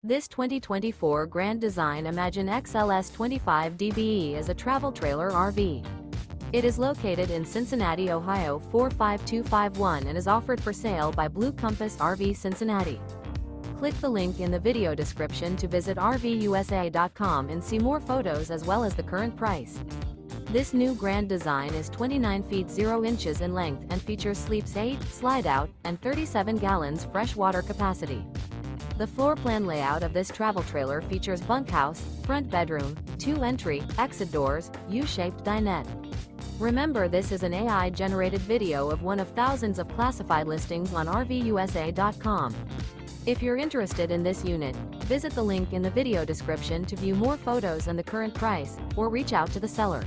This 2024 Grand Design Imagine XLS 25 dBe is a travel trailer RV. It is located in Cincinnati, Ohio 45251 and is offered for sale by Blue Compass RV Cincinnati. Click the link in the video description to visit RVUSA.com and see more photos as well as the current price. This new Grand Design is 29 feet 0 inches in length and features sleeps 8, slide-out, and 37 gallons fresh water capacity. The floor plan layout of this travel trailer features bunkhouse, front bedroom, 2 entry, exit doors, U-shaped dinette. Remember, this is an AI-generated video of one of thousands of classified listings on RVUSA.com. If you're interested in this unit, visit the link in the video description to view more photos and the current price, or reach out to the seller.